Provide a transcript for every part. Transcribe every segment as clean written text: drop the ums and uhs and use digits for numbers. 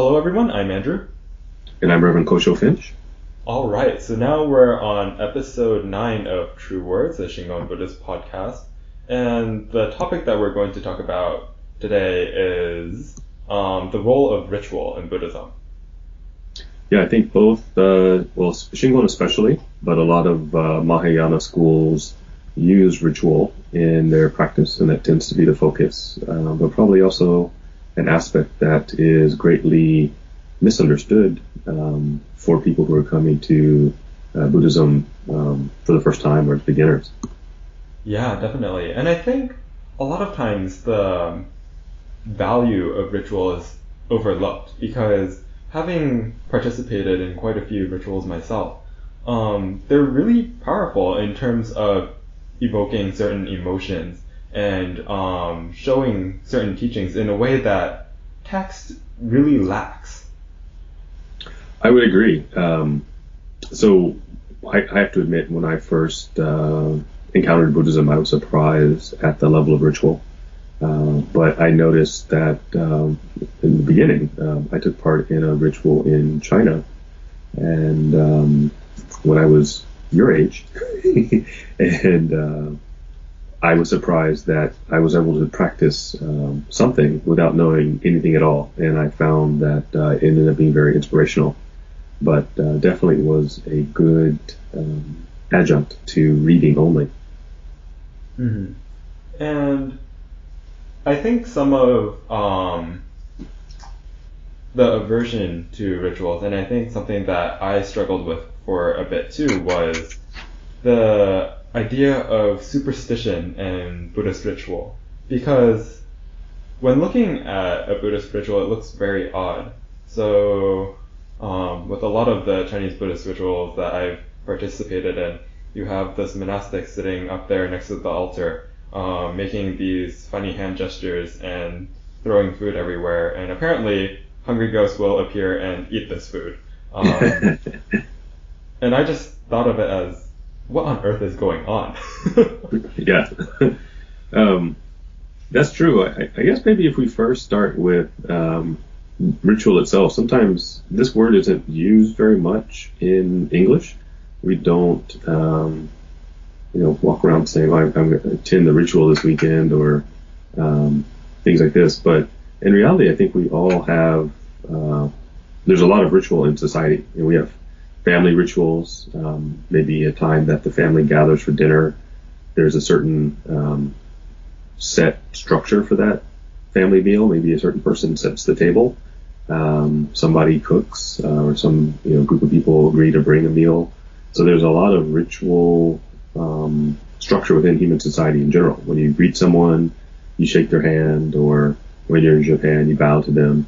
Hello, everyone. I'm Andrew. And I'm Reverend Kosho Finch. All right, so now we're on episode 9 of True Words, the Shingon Buddhist podcast. And the topic that we're going to talk about today is the role of ritual in Buddhism. Yeah, I think both, Shingon especially, but a lot of Mahayana schools use ritual in their practice, and that tends to be the focus. But probably also an aspect that is greatly misunderstood for people who are coming to Buddhism for the first time or as beginners. Yeah, definitely. And I think a lot of times the value of ritual is overlooked because having participated in quite a few rituals myself, they're really powerful in terms of evoking certain emotions and showing certain teachings in a way that text really lacks. I would agree. So I have to admit, when I first encountered Buddhism, I was surprised at the level of ritual. But I noticed that in the beginning, I took part in a ritual in China, and when I was your age, and I was surprised that I was able to practice something without knowing anything at all, and I found that it ended up being very inspirational, but definitely was a good adjunct to reading only. Mm-hmm. And I think some of the aversion to rituals, and I think something that I struggled with for a bit too, was the idea of superstition and Buddhist ritual. Because when looking at a Buddhist ritual, it looks very odd. So with a lot of the Chinese Buddhist rituals that I've participated in, you have this monastic sitting up there next to the altar, making these funny hand gestures and throwing food everywhere, and apparently hungry ghosts will appear and eat this food. And I just thought of it as, what on earth is going on? Yeah, that's true. I guess maybe if we first start with ritual itself, sometimes this word isn't used very much in English. We don't walk around saying, I'm going to attend the ritual this weekend, or things like this. But in reality, I think we all have, there's a lot of ritual in society. We have family rituals, maybe a time that the family gathers for dinner. There's a certain set structure for that family meal. Maybe a certain person sets the table. Somebody cooks, or some group of people agree to bring a meal. So there's a lot of ritual structure within human society in general. When you greet someone, you shake their hand, or when you're in Japan, you bow to them.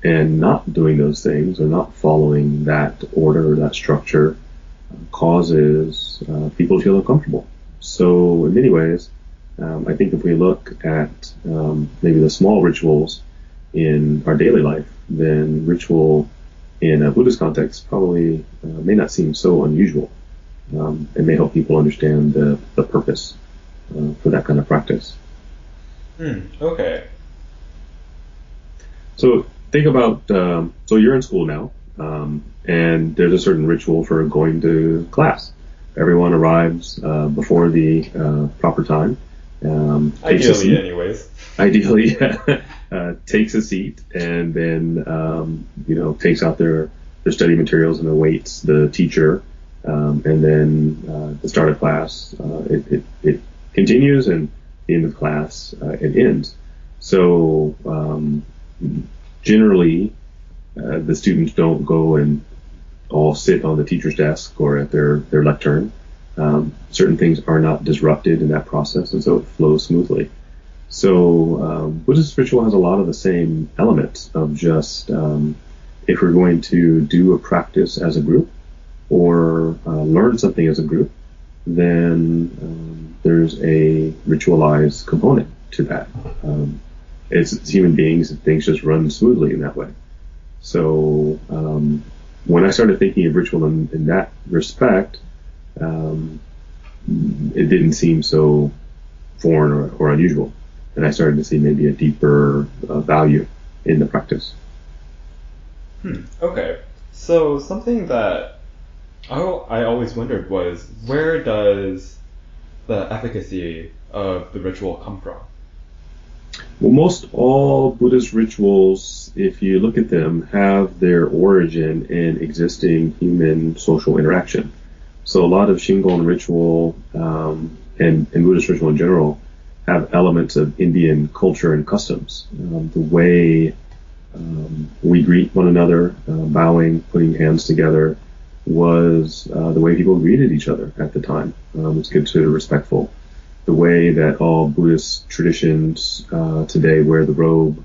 And not doing those things, or not following that order or that structure, causes people to feel uncomfortable. So in many ways, I think if we look at maybe the small rituals in our daily life, then ritual in a Buddhist context probably may not seem so unusual. It may help people understand the purpose for that kind of practice. Okay. So think about, so you're in school now, and there's a certain ritual for going to class. Everyone arrives before the proper time. Ideally, anyways. Ideally, takes a seat, and then takes out their study materials and awaits the teacher, and then the start of class. It continues, and at the end of class it ends. So generally, the students don't go and all sit on the teacher's desk or at their lectern. Certain things are not disrupted in that process, and so it flows smoothly. So Buddhist ritual has a lot of the same elements of just if we're going to do a practice as a group or learn something as a group, then there's a ritualized component to that. It's human beings, and things just run smoothly in that way. So when I started thinking of ritual in that respect, it didn't seem so foreign or unusual. And I started to see maybe a deeper value in the practice. Okay. So something that I always wondered was, where does the efficacy of the ritual come from? Well, most all Buddhist rituals, if you look at them, have their origin in existing human social interaction. So a lot of Shingon ritual and Buddhist ritual in general have elements of Indian culture and customs. The way we greet one another, bowing, putting hands together, was the way people greeted each other at the time. It's considered respectful. The way that all Buddhist traditions today wear the robe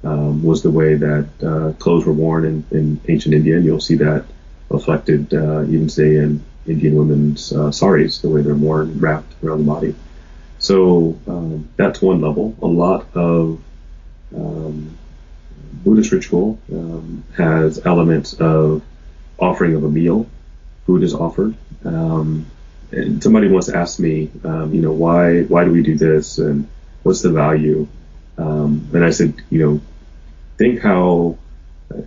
was the way that clothes were worn in ancient India, and you'll see that reflected even say in Indian women's saris, the way they're worn wrapped around the body. So that's one level. A lot of Buddhist ritual has elements of offering of a meal. Food is offered. And somebody once asked me, why do we do this, and what's the value? And I said, think how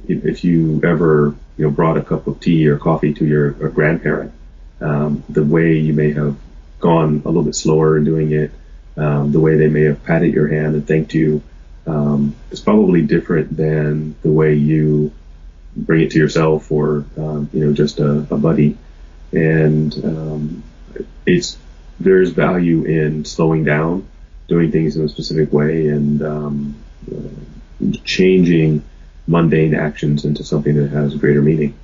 if you ever brought a cup of tea or coffee to your grandparent, the way you may have gone a little bit slower in doing it, the way they may have patted your hand and thanked you, is probably different than the way you bring it to yourself or just a buddy. And there's value in slowing down, doing things in a specific way, and changing mundane actions into something that has greater meaning.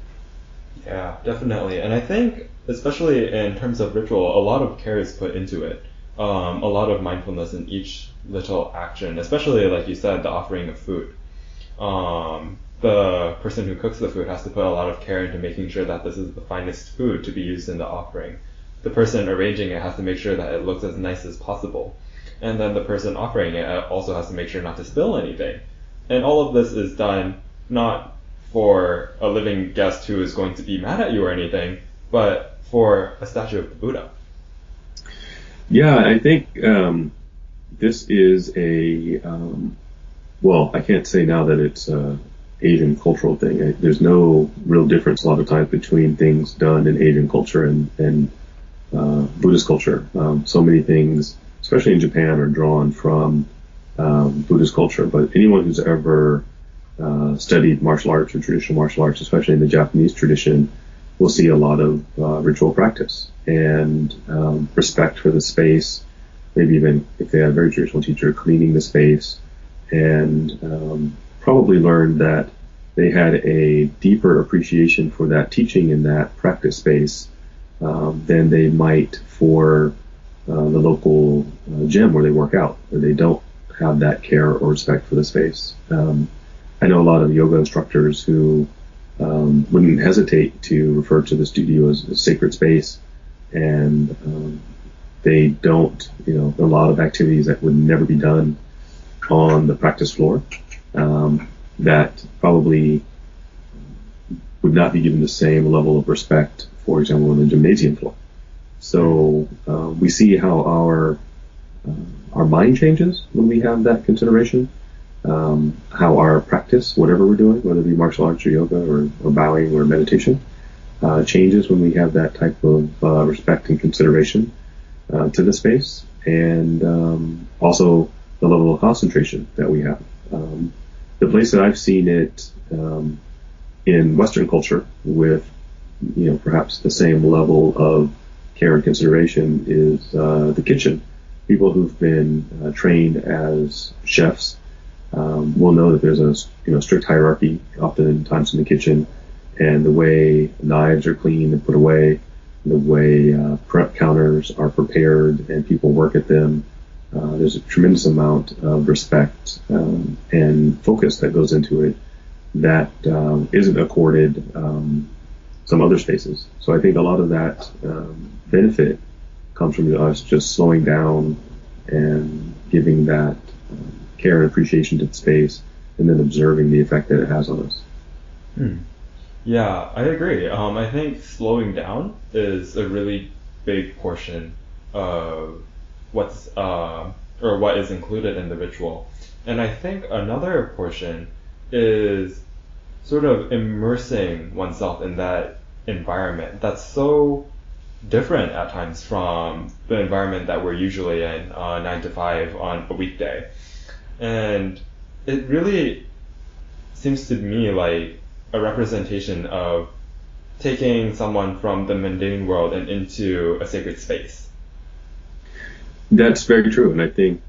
Yeah, definitely. And I think, especially in terms of ritual, a lot of care is put into it. A lot of mindfulness in each little action, especially, like you said, the offering of food. The person who cooks the food has to put a lot of care into making sure that this is the finest food to be used in the offering. The person arranging it has to make sure that it looks as nice as possible. And then the person offering it also has to make sure not to spill anything. And all of this is done not for a living guest who is going to be mad at you or anything, but for a statue of the Buddha. Yeah, I think this is I can't say now that it's Asian cultural thing. There's no real difference a lot of times between things done in Asian culture and Buddhist culture. So many things, especially in Japan, are drawn from Buddhist culture. But anyone who's ever studied martial arts or traditional martial arts, especially in the Japanese tradition, will see a lot of ritual practice and respect for the space. Maybe even if they have a very traditional teacher, cleaning the space, and probably learned that they had a deeper appreciation for that teaching in that practice space than they might for the local gym where they work out, where they don't have that care or respect for the space. I know a lot of yoga instructors who wouldn't hesitate to refer to the studio as a sacred space, and they don't, a lot of activities that would never be done on the practice floor that probably would not be given the same level of respect, for example, on the gymnasium floor. So we see how our mind changes when we have that consideration, how our practice, whatever we're doing, whether it be martial arts or yoga or bowing or meditation, changes when we have that type of respect and consideration to the space, and also the level of concentration that we have. The place that I've seen it in Western culture with, perhaps the same level of care and consideration is the kitchen. People who've been trained as chefs will know that there's a strict hierarchy oftentimes in the kitchen, and the way knives are cleaned and put away, the way prep counters are prepared and people work at them. There's a tremendous amount of respect and focus that goes into it that isn't accorded some other spaces. So I think a lot of that benefit comes from us just slowing down and giving that care and appreciation to the space, and then observing the effect that it has on us. Yeah, I agree. I think slowing down is a really big portion of what is included in the ritual. And I think another portion is sort of immersing oneself in that environment that's so different at times from the environment that we're usually in 9 to 5 on a weekday. And it really seems to me like a representation of taking someone from the mundane world and into a sacred space. That's very true. And I think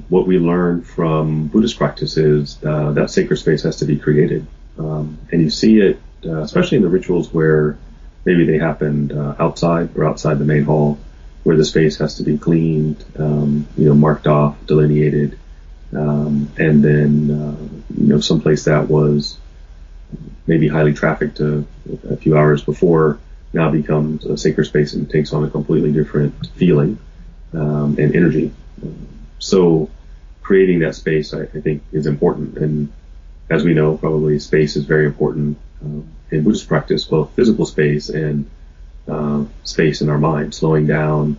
what we learn from Buddhist practice is that sacred space has to be created. And you see it, especially in the rituals where maybe they happened outside the main hall, where the space has to be cleaned, marked off, delineated, and then, someplace that was maybe highly trafficked a few hours before now becomes a sacred space and takes on a completely different feeling and energy. So creating that space, I think, is important. And as we know, probably space is very important in Buddhist practice, both physical space and space in our mind, slowing down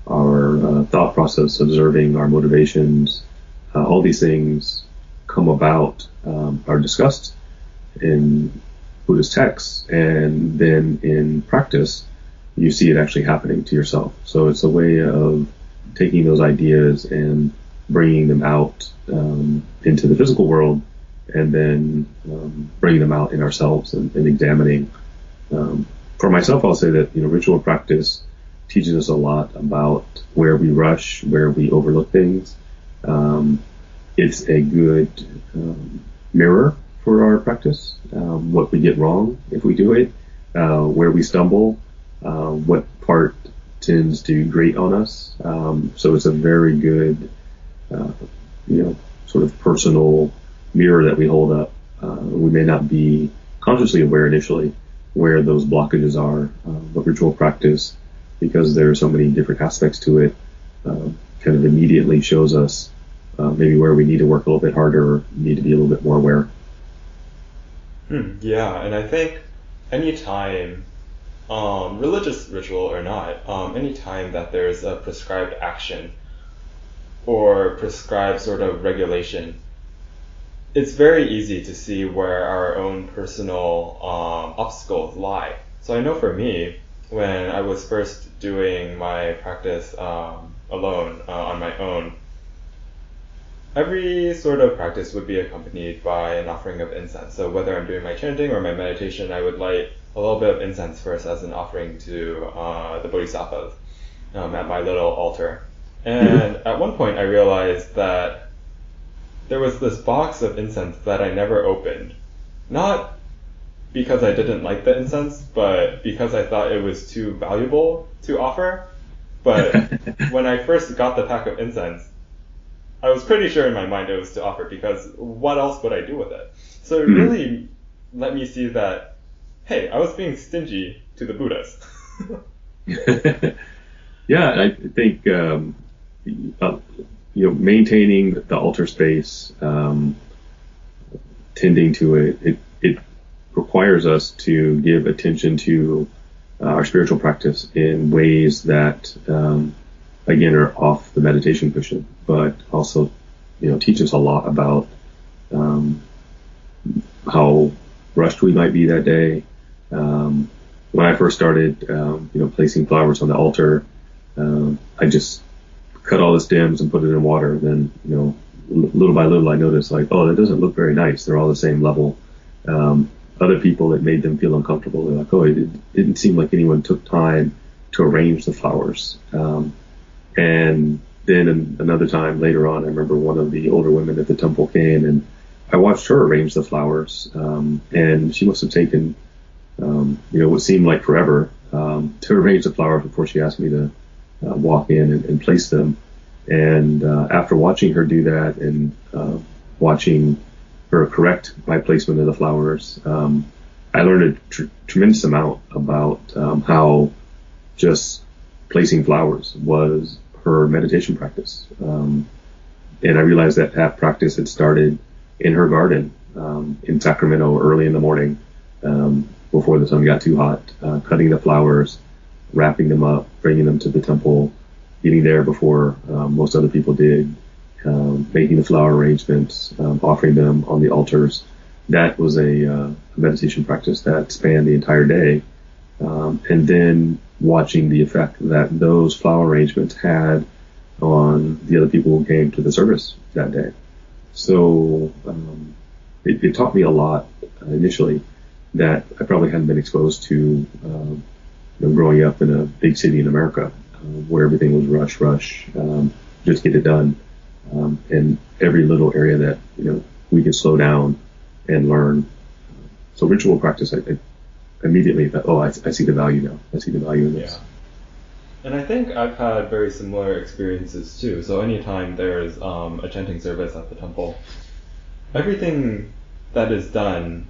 our thought process, observing our motivations. All these things come about, are discussed in Buddhist texts, and then in practice, you see it actually happening to yourself. So it's a way of taking those ideas and bringing them out into the physical world, and then bringing them out in ourselves and examining. For myself, I'll say that ritual practice teaches us a lot about where we rush, where we overlook things. It's a good mirror for our practice, what we get wrong if we do it, where we stumble, what part tends to grate on us. So it's a very good, sort of personal mirror that we hold up. We may not be consciously aware initially where those blockages are, but ritual practice, because there are so many different aspects to it, kind of immediately shows us maybe where we need to work a little bit harder, or need to be a little bit more aware. Yeah, and I think anytime, religious ritual or not, anytime that there's a prescribed action or prescribed sort of regulation, it's very easy to see where our own personal obstacles lie. So I know for me, when I was first doing my practice alone, on my own, every sort of practice would be accompanied by an offering of incense. So whether I'm doing my chanting or my meditation, I would light a little bit of incense first as an offering to the bodhisattvas at my little altar. And at one point I realized that there was this box of incense that I never opened. Not because I didn't like the incense, but because I thought it was too valuable to offer. But when I first got the pack of incense, I was pretty sure in my mind it was to offer, because what else would I do with it? So it really let me see that, hey, I was being stingy to the Buddhas. Yeah, I think maintaining the altar space, tending to it requires us to give attention to our spiritual practice in ways that again are off the meditation cushion, but also teach us a lot about how rushed we might be that day. When I first started placing flowers on the altar, I just cut all the stems and put it in water. Then little by little I noticed, like, oh, that doesn't look very nice. They're all the same level. Other people, it made them feel uncomfortable. They're like, oh, it didn't seem like anyone took time to arrange the flowers. And then another time later on, I remember one of the older women at the temple came, and I watched her arrange the flowers. And she must have taken, what seemed like forever to arrange the flowers before she asked me to walk in and place them. And after watching her do that and watching her correct my placement of the flowers, I learned a tremendous amount about how just placing flowers was her meditation practice. And I realized that practice had started in her garden in Sacramento early in the morning, before the sun got too hot, cutting the flowers, wrapping them up, bringing them to the temple, getting there before most other people did, making the flower arrangements, offering them on the altars, that was a meditation practice that spanned the entire day. And then watching the effect that those flower arrangements had on the other people who came to the service that day. So it taught me a lot initially that I probably hadn't been exposed to growing up in a big city in America where everything was rush, just get it done. And every little area that we can slow down and learn. So ritual practice, I immediately thought, I see the value now. I see the value in this. Yeah. And I think I've had very similar experiences too. So anytime there's a chanting service at the temple, everything that is done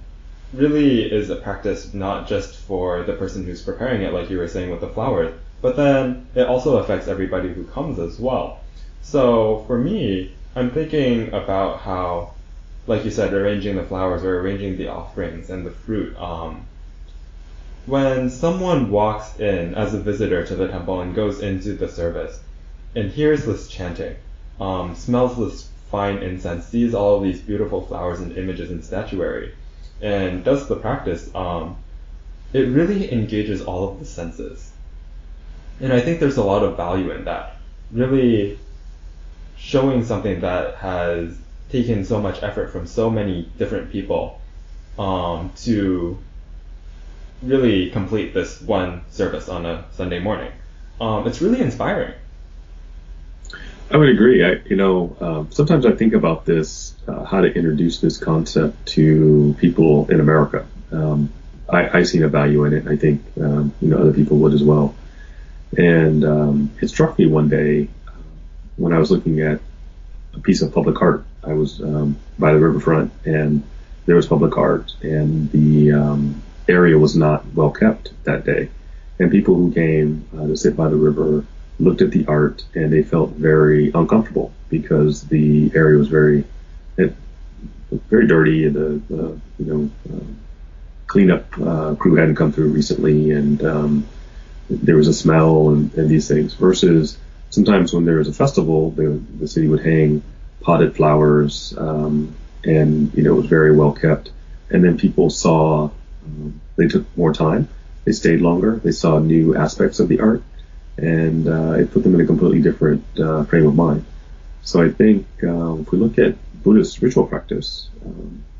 really is a practice not just for the person who's preparing it, like you were saying with the flowers, but then it also affects everybody who comes as well. So for me, I'm thinking about how, like you said, arranging the flowers or arranging the offerings and the fruit. When someone walks in as a visitor to the temple and goes into the service and hears this chanting, smells this fine incense, sees all of these beautiful flowers and images and statuary, and does the practice, it really engages all of the senses. And I think there's a lot of value in that. Really showing something that has taken so much effort from so many different people to really complete this one service on a Sunday morning. It's really inspiring. I would agree. Sometimes I think about this, how to introduce this concept to people in America. I see a value in it. I think other people would as well. And it struck me one day when I was looking at a piece of public art. I was by the riverfront, and there was public art, and the area was not well kept that day. And people who came to sit by the river looked at the art, and they felt very uncomfortable because the area was very dirty. The cleanup crew hadn't come through recently, and there was a smell and these things. Versus sometimes when there was a festival, the city would hang potted flowers, and it was very well kept. And then people saw, they took more time, they stayed longer, they saw new aspects of the art, and it put them in a completely different frame of mind. So I think if we look at Buddhist ritual practice,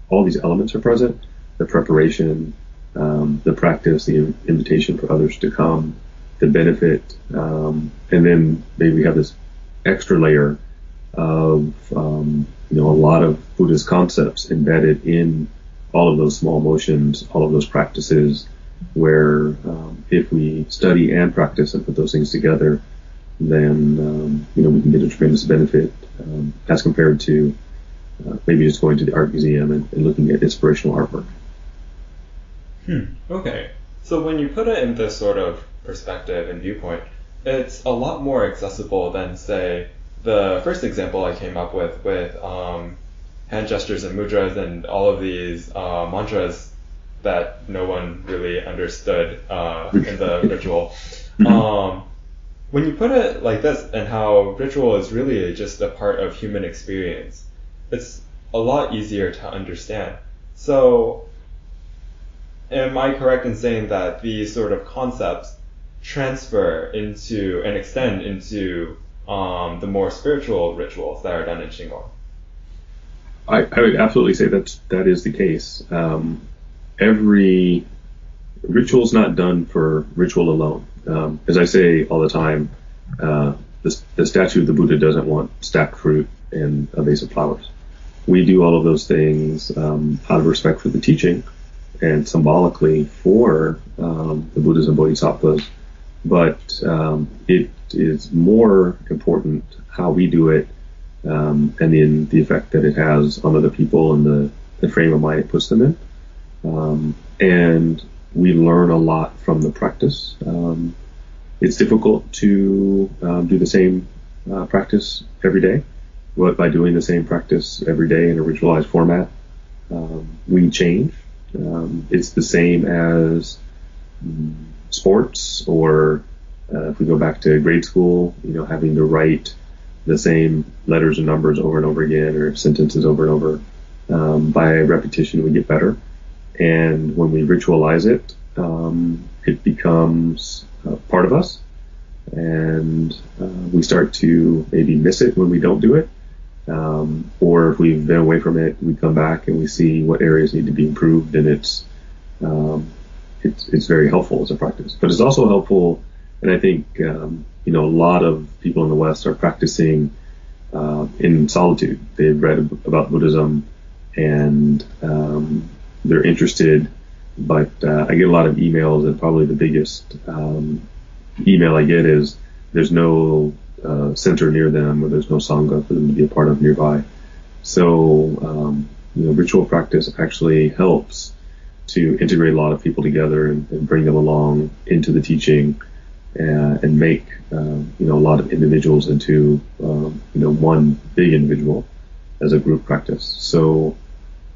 all these elements are present: the preparation, the practice, the invitation for others to come, the benefit, and then maybe we have this extra layer of a lot of Buddhist concepts embedded in all of those small motions, all of those practices, where if we study and practice and put those things together, then we can get a tremendous benefit as compared to maybe just going to the art museum and looking at inspirational artwork. Okay. So when you put it in this sort of perspective and viewpoint, it's a lot more accessible than, say, the first example I came up with hand gestures and mudras and all of these mantras that no one really understood in the ritual. When you put it like this, and how ritual is really just a part of human experience, it's a lot easier to understand. So am I correct in saying that these sort of concepts transfer into and extend into the more spiritual rituals that are done in Qigong? I would absolutely say that is the case. Every ritual is not done for ritual alone. As I say all the time, the statue of the Buddha doesn't want stacked fruit and a vase of flowers. We do all of those things out of respect for the teaching and symbolically for the Buddhas and Bodhisattvas, but it is more important how we do it, and then the effect that it has on other people and the frame of mind it puts them in. And we learn a lot from the practice. It's difficult to do the same practice every day, but by doing the same practice every day in a ritualized format, we change. It's the same as sports, or if we go back to grade school, having to write the same letters and numbers over and over again, or sentences over and over. By repetition, we get better. And when we ritualize it, it becomes part of us. And we start to maybe miss it when we don't do it. Or if we've been away from it, we come back and we see what areas need to be improved, and it's very helpful as a practice. But it's also helpful, and I think a lot of people in the West are practicing in solitude. They've read about Buddhism and they're interested, but I get a lot of emails, and probably the biggest email I get is there's no center near them, or there's no sangha for them to be a part of nearby. So ritual practice actually helps to integrate a lot of people together and bring them along into the teaching, and make a lot of individuals into one big individual as a group practice. So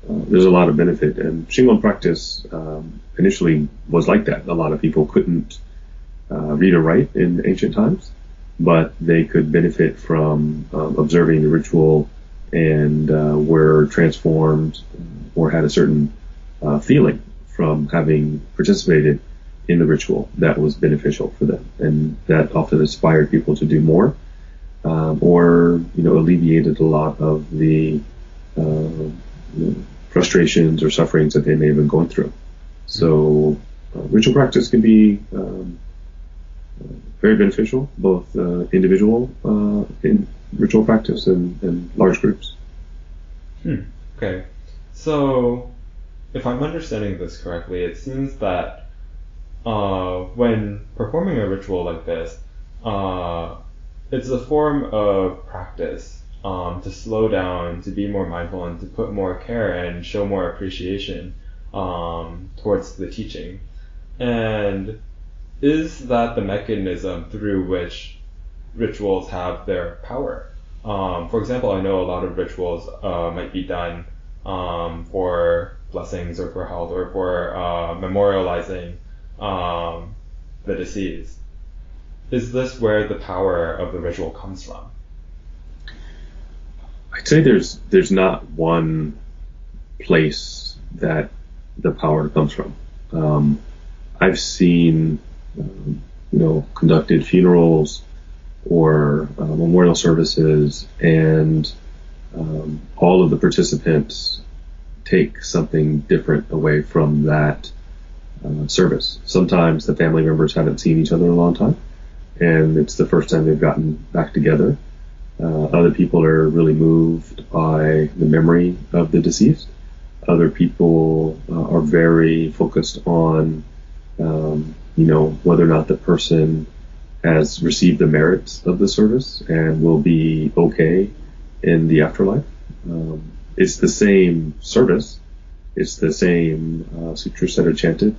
there's a lot of benefit, and Shingon practice initially was like that. A lot of people couldn't read or write in ancient times, but they could benefit from observing the ritual, and were transformed or had a certain feeling from having participated in the ritual that was beneficial for them, and that often inspired people to do more, or alleviated a lot of the frustrations or sufferings that they may have been going through. So ritual practice can be very beneficial, both individual in ritual practice and large groups. Okay, so if I'm understanding this correctly, it seems that when performing a ritual like this, it's a form of practice to slow down, to be more mindful, and to put more care and show more appreciation towards the teaching. And is that the mechanism through which rituals have their power? For example, I know a lot of rituals might be done for blessings or for health or for memorializing the deceased. Is this where the power of the ritual comes from? I'd say there's not one place that the power comes from. I've seen conducted funerals or memorial services, and all of the participants take something different away from that service. Sometimes the family members haven't seen each other in a long time, and it's the first time they've gotten back together. Other people are really moved by the memory of the deceased. Other people are very focused on whether or not the person has received the merits of the service and will be okay in the afterlife. It's the same service. It's the same sutras that are chanted,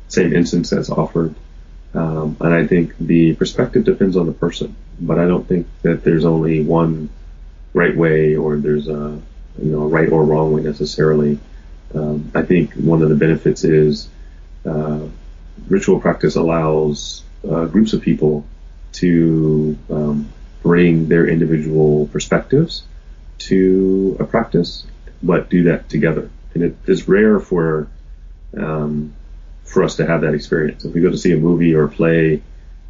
same incense that's offered. And I think the perspective depends on the person, but I don't think that there's only one right way, or there's a right or wrong way necessarily. I think one of the benefits is ritual practice allows groups of people to bring their individual perspectives to a practice, but do that together. And it is rare for us to have that experience. If we go to see a movie or a play,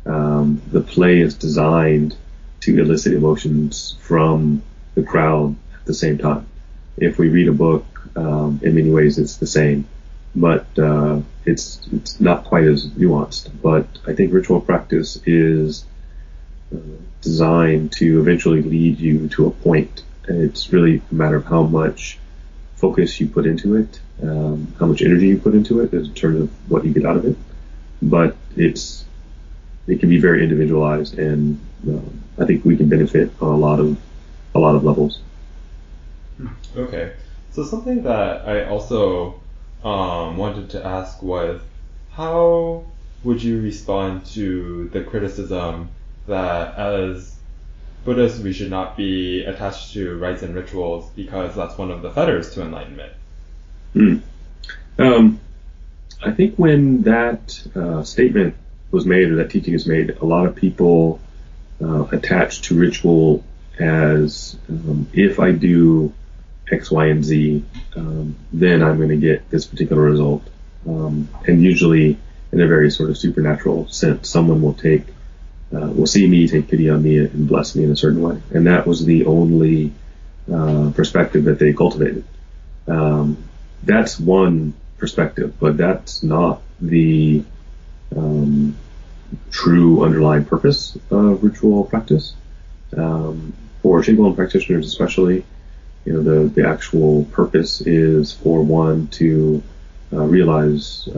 the play is designed to elicit emotions from the crowd at the same time. If we read a book, in many ways it's the same, but it's not quite as nuanced. But I think ritual practice is designed to eventually lead you to a point. And it's really a matter of how much focus you put into it, how much energy you put into it in terms of what you get out of it. But it can be very individualized, and I think we can benefit on a lot of levels. Okay, so something that I also wanted to ask was, how would you respond to the criticism that as Buddhists we should not be attached to rites and rituals because that's one of the fetters to enlightenment? I think when that statement was made, or that teaching is made, a lot of people attach to ritual as if I do X, Y, and Z, then I'm going to get this particular result. And usually, in a very sort of supernatural sense, someone will see me, take pity on me, and bless me in a certain way. And that was the only perspective that they cultivated. That's one perspective, but that's not the true underlying purpose of ritual practice. For Shingon practitioners especially, the actual purpose is for one to realize,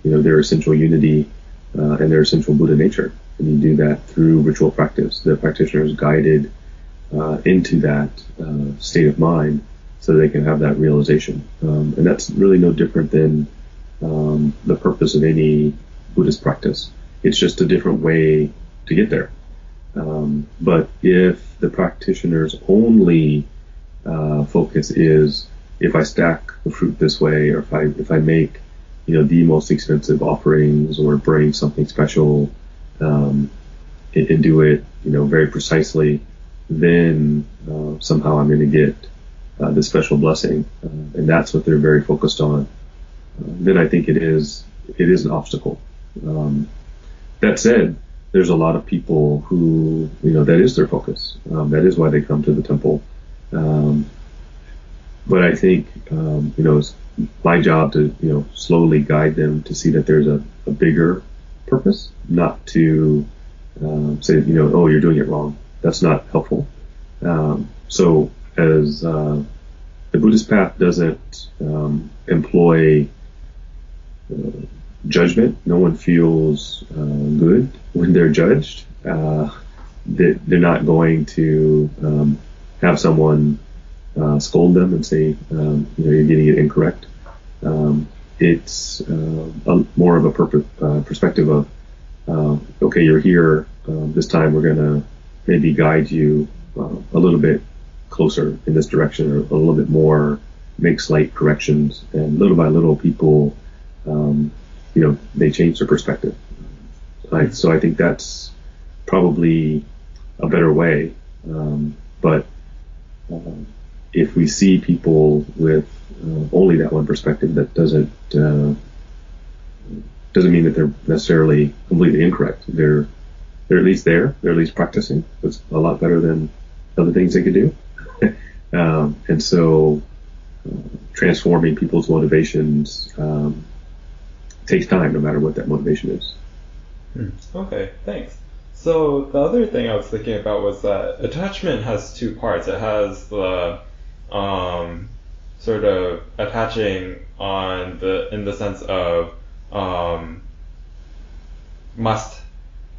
their essential unity and their essential Buddha nature. And you do that through ritual practice. The practitioner is guided into that state of mind so they can have that realization. And that's really no different than the purpose of any Buddhist practice. It's just a different way to get there. But if the practitioner's only focus is, if I stack the fruit this way, or if I make the most expensive offerings, or bring something special, and do it very precisely, then somehow I'm going to get this special blessing, and that's what they're very focused on. Then I think it is an obstacle. That said, there's a lot of people who that is their focus. That is why they come to the temple. But I think it's my job to slowly guide them to see that there's a bigger purpose, not to say oh, you're doing it wrong. That's not helpful. So as the Buddhist path doesn't employ judgment, no one feels good when they're judged. They're not going to have someone scold them and say, you're getting it incorrect. It's more of a perspective of, okay, you're here. This time we're going to maybe guide you a little bit closer in this direction, or a little bit more, make slight corrections. And little by little, people, they change their perspective. So I think that's probably a better way. But if we see people with only that one perspective, that doesn't mean that they're necessarily completely incorrect. They're at least there. They're at least practicing. It's a lot better than other things they could do. And so transforming people's motivations takes time, no matter what that motivation is. Okay, thanks. So the other thing I was thinking about was that attachment has two parts. It has the sort of attaching in the sense of must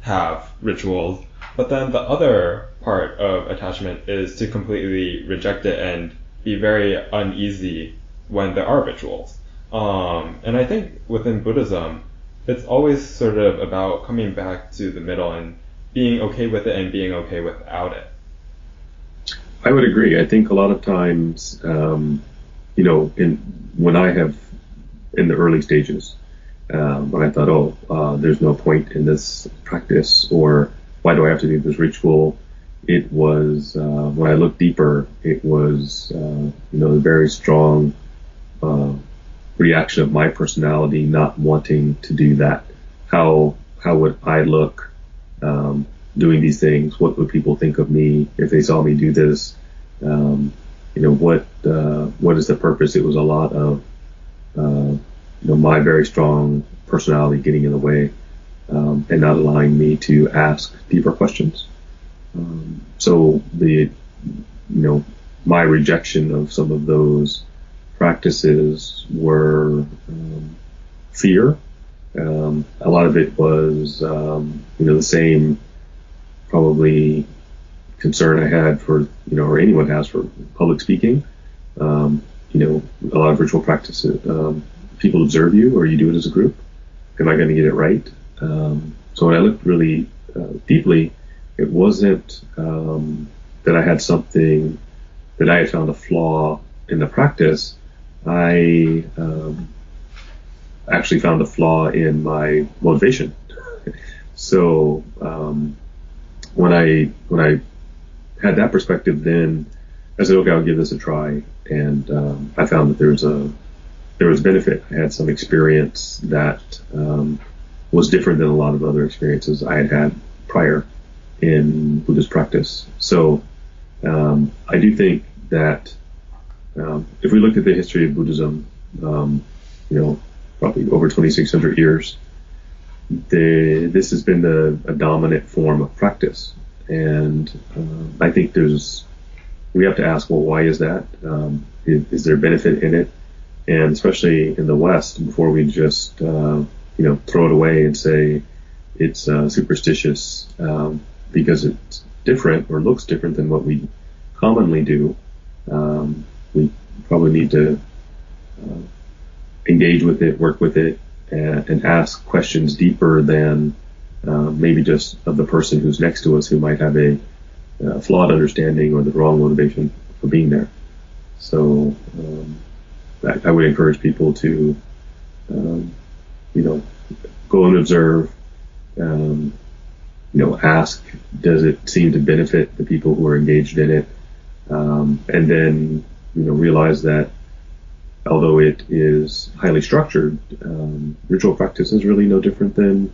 have rituals, but then the other part of attachment is to completely reject it and be very uneasy when there are rituals. And I think within Buddhism, it's always sort of about coming back to the middle and being okay with it and being okay without it. I would agree. I think a lot of times, when I have, in the early stages, when I thought, there's no point in this practice, or why do I have to do this ritual? It was, when I looked deeper, it was, a very strong reaction of my personality not wanting to do that. How would I look doing these things? What would people think of me if they saw me do this? What is the purpose? It was a lot of my very strong personality getting in the way and not allowing me to ask deeper questions. So my rejection of some of those practices were fear. A lot of it was the same probably concern I had for or anyone has for public speaking. A lot of ritual practices, people observe you, or you do it as a group. Am I going to get it right? So when I looked really deeply, it wasn't that I had something, that I had found a flaw in the practice. I actually found a flaw in my motivation. So when I had that perspective, then I said, okay, I'll give this a try. and I found that there was benefit. I had some experience that was different than a lot of other experiences I had had prior in Buddhist practice. So I do think that if we look at the history of Buddhism, probably over 2,600 years, this has been a dominant form of practice. And I think we have to ask, well, why is that? Is there benefit in it? And especially in the West, before we just throw it away and say it's superstitious because it's different or looks different than what we commonly do, we probably need to engage with it, work with it, and ask questions deeper than maybe just of the person who's next to us who might have a flawed understanding or the wrong motivation for being there. So I would encourage people to, go and observe, ask, does it seem to benefit the people who are engaged in it? And then, realize that although it is highly structured, ritual practice is really no different than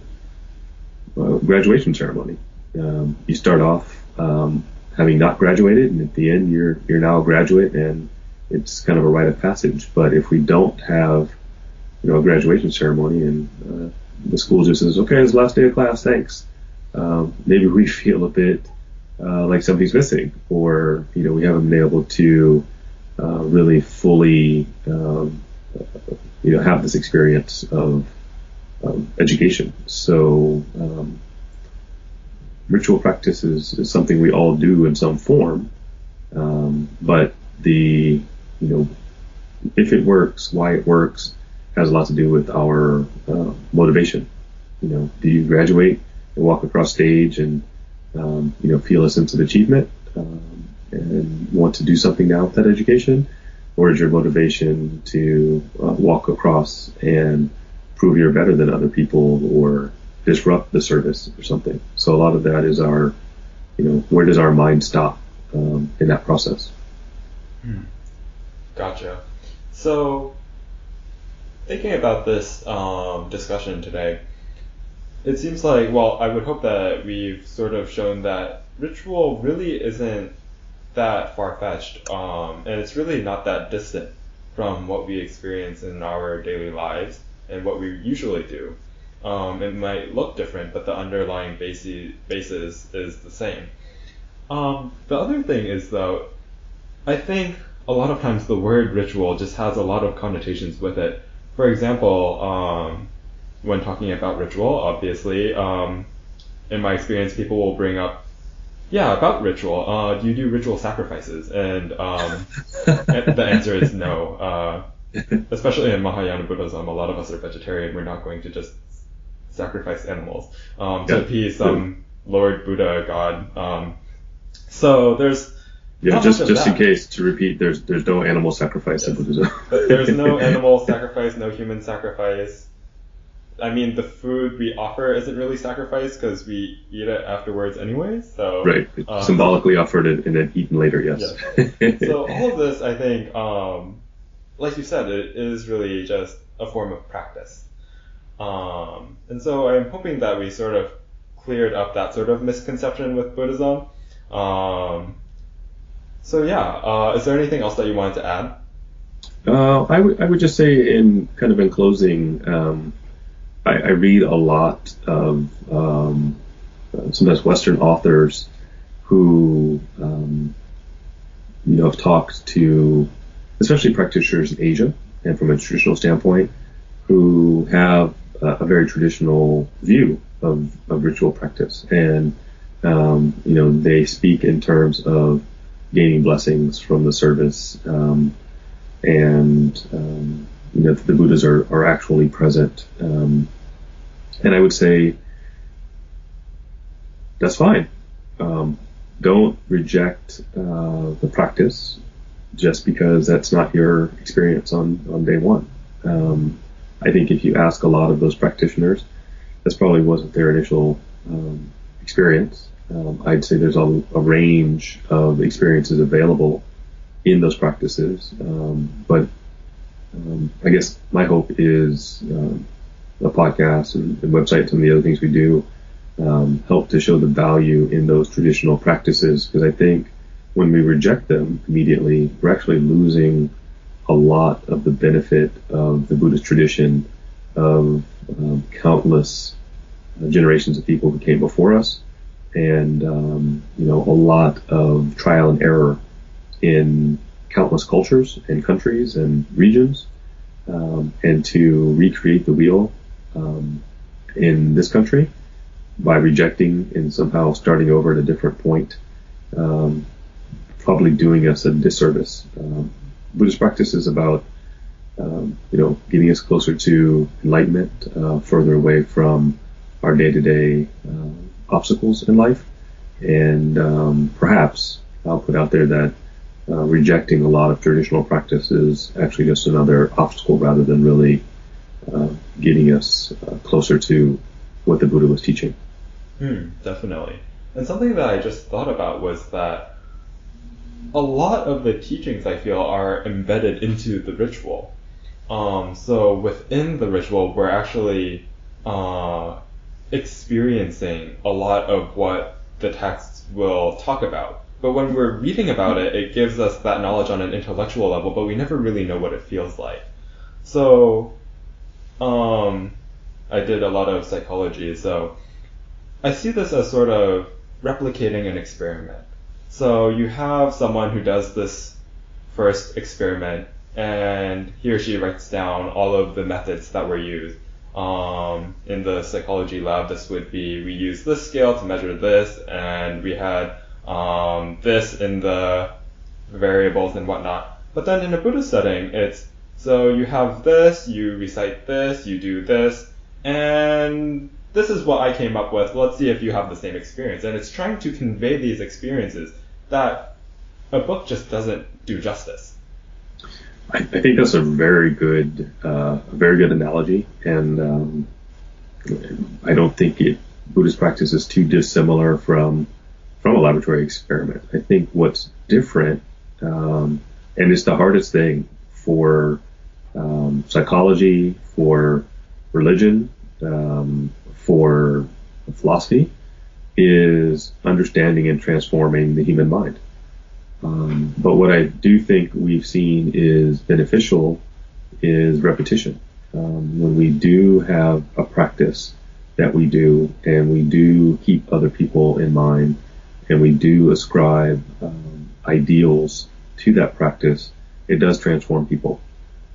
graduation ceremony. You start off having not graduated, and at the end you're now a graduate, and it's kind of a rite of passage. But if we don't have a graduation ceremony and the school just says, okay, it's the last day of class, thanks, maybe we feel a bit like something's missing, or we haven't been able to really fully have this experience of education. So ritual practice is something we all do in some form, but if it works, why it works has a lot to do with our motivation. Do you graduate and walk across stage and feel a sense of achievement and want to do something now with that education, or is your motivation to walk across and prove you're better than other people or disrupt the service or something? So a lot of that is our, where does our mind stop in that process? Gotcha. So, thinking about this discussion today, it seems like, I would hope that we've sort of shown that ritual really isn't that far-fetched, and it's really not that distant from what we experience in our daily lives and what we usually do. It might look different, but the underlying basis is the same. The other thing is, though, I think a lot of times the word ritual just has a lot of connotations with it. For example, when talking about ritual, obviously, in my experience, people will bring up, about ritual. Do you do ritual sacrifices? And the answer is no. Especially in Mahayana Buddhism, a lot of us are vegetarian. We're not going to just sacrifice animals to appease some Lord Buddha God. So there's just in case, to repeat, there's no animal sacrifice in Buddhism. There's no animal sacrifice, no human sacrifice. I mean, the food we offer isn't really sacrifice because we eat it afterwards anyway. So right, symbolically offered and then eaten later. Yes. So all of this, I think, like you said, it is really just a form of practice. And so I'm hoping that we sort of cleared up that sort of misconception with Buddhism. Is there anything else that you wanted to add? I would just say in closing, I read a lot of sometimes Western authors who have talked to especially practitioners in Asia and from a traditional standpoint who have a very traditional view of ritual practice, and they speak in terms of gaining blessings from the service, and the Buddhas are actually present, and I would say that's fine. Don't reject the practice just because that's not your experience on day one. I think if you ask a lot of those practitioners, this probably wasn't their initial experience. I'd say there's a range of experiences available in those practices. But I guess my hope is a podcast and website, some of the other things we do, help to show the value in those traditional practices, because I think when we reject them immediately, we're actually losing a lot of the benefit of the Buddhist tradition of countless generations of people who came before us, and a lot of trial and error in countless cultures and countries and regions, and to recreate the wheel in this country by rejecting and somehow starting over at a different point, probably doing us a disservice. Buddhist practice is about getting us closer to enlightenment, further away from our day-to-day obstacles in life, and perhaps I'll put out there that rejecting a lot of traditional practice is actually just another obstacle rather than really getting us closer to what the Buddha was teaching. Definitely. And something that I just thought about was that a lot of the teachings, I feel, are embedded into the ritual. So within the ritual, we're actually experiencing a lot of what the texts will talk about. But when we're reading about it, it gives us that knowledge on an intellectual level, but we never really know what it feels like. So, I did a lot of psychology, so I see this as sort of replicating an experiment. So you have someone who does this first experiment, and he or she writes down all of the methods that were used. In the psychology lab, this would be, we use this scale to measure this, and we had this in the variables and whatnot. But then in a Buddhist setting, it's, so you have this, you recite this, you do this, and this is what I came up with. Let's see if you have the same experience. And it's trying to convey these experiences that a book just doesn't do justice. I think that's a very good analogy, and I don't think Buddhist practice is too dissimilar from a laboratory experiment. I think what's different, and it's the hardest thing for psychology, for religion, for philosophy, is understanding and transforming the human mind. But what I do think we've seen is beneficial is repetition. When we do have a practice that we do, and we do keep other people in mind, and we do ascribe ideals to that practice, it does transform people.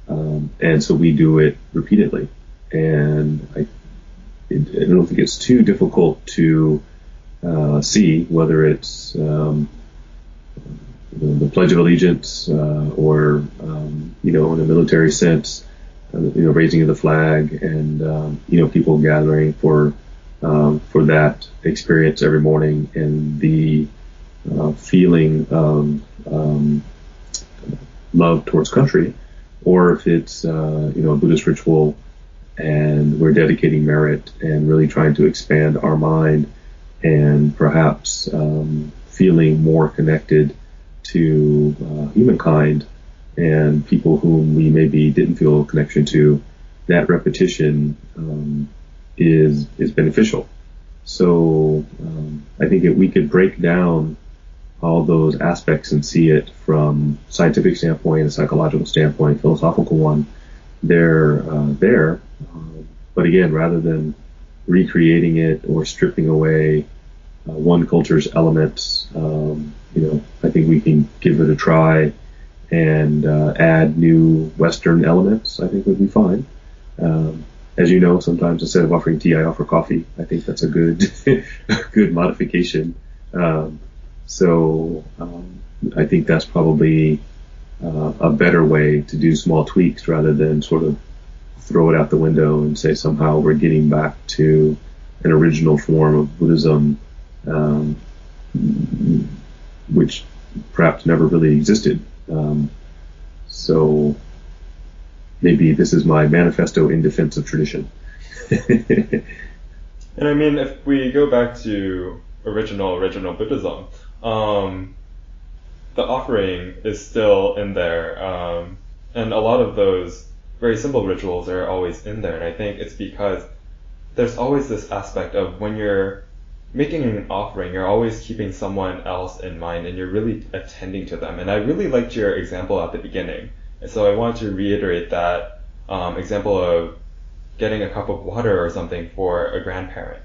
And so we do it repeatedly. And I don't think it's too difficult to see whether it's the Pledge of Allegiance, or in a military sense, raising of the flag, and people gathering for that experience every morning, and the feeling of love towards country, or if it's a Buddhist ritual and we're dedicating merit and really trying to expand our mind, and perhaps feeling more connected to humankind and people whom we maybe didn't feel a connection to. That repetition is beneficial. So I think if we could break down all those aspects and see it from a scientific standpoint, a psychological standpoint, philosophical one, they're there. But again, rather than recreating it or stripping away one culture's elements, I think we can give it a try and add new Western elements. I think would be fine. As you know, sometimes instead of offering tea, I offer coffee. I think that's a good good modification. So I think that's probably a better way to do small tweaks rather than sort of throw it out the window and say somehow we're getting back to an original form of Buddhism, which perhaps never really existed. So maybe this is my manifesto in defense of tradition. And I mean, if we go back to original Buddhism, the offering is still in there. And a lot of those very simple rituals are always in there. And I think it's because there's always this aspect of when you're making an offering, you're always keeping someone else in mind and you're really attending to them. And I really liked your example at the beginning. And so I want to reiterate that example of getting a cup of water or something for a grandparent.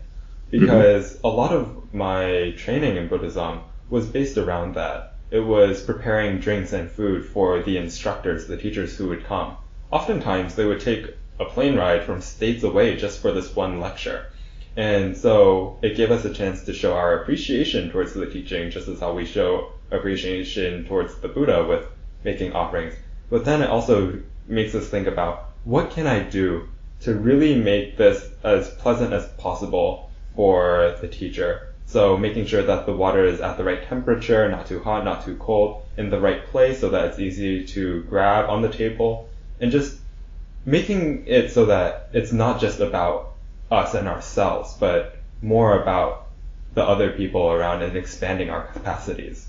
Because a lot of my training in Buddhism was based around that. It was preparing drinks and food for the instructors, the teachers who would come. Oftentimes they would take a plane ride from states away just for this one lecture. And so it gave us a chance to show our appreciation towards the teaching, just as how we show appreciation towards the Buddha with making offerings. But then it also makes us think about, what can I do to really make this as pleasant as possible for the teacher? So making sure that the water is at the right temperature, not too hot, not too cold, in the right place so that it's easy to grab on the table, and just making it so that it's not just about us and ourselves, but more about the other people around and expanding our capacities.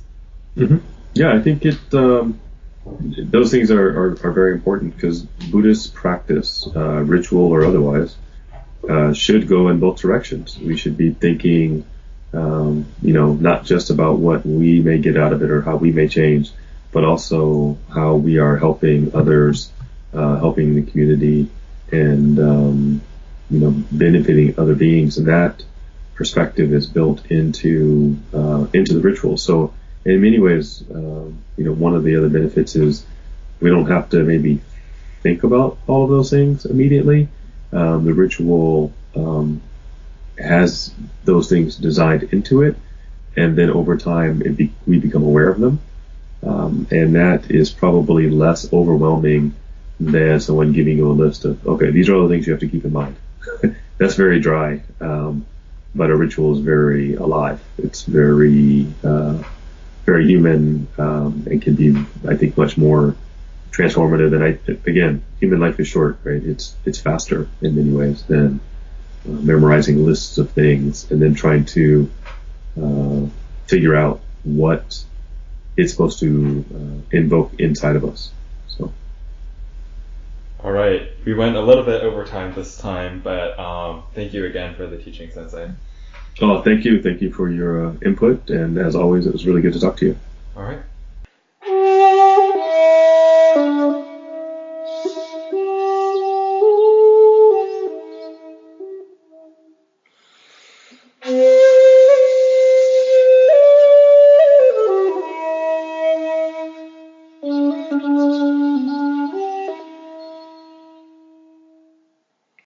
Yeah, I think those things are very important, because Buddhist practice, ritual or otherwise, should go in both directions. We should be thinking, not just about what we may get out of it or how we may change, but also how we are helping others, helping the community, and benefiting other beings. And that perspective is built into the ritual. So in many ways, one of the other benefits is we don't have to maybe think about all of those things immediately. The ritual has those things designed into it, and then over time we become aware of them, and that is probably less overwhelming than someone giving you a list of, okay, these are all the things you have to keep in mind. That's very dry, but a ritual is very alive. It's very very human, and can be, I think, much more transformative. And again, human life is short, right? It's faster in many ways than memorizing lists of things and then trying to figure out what it's supposed to invoke inside of us. So. All right, we went a little bit over time this time, but thank you again for the teaching, Sensei. Oh, thank you. Thank you for your input. And as always, it was really good to talk to you. All right.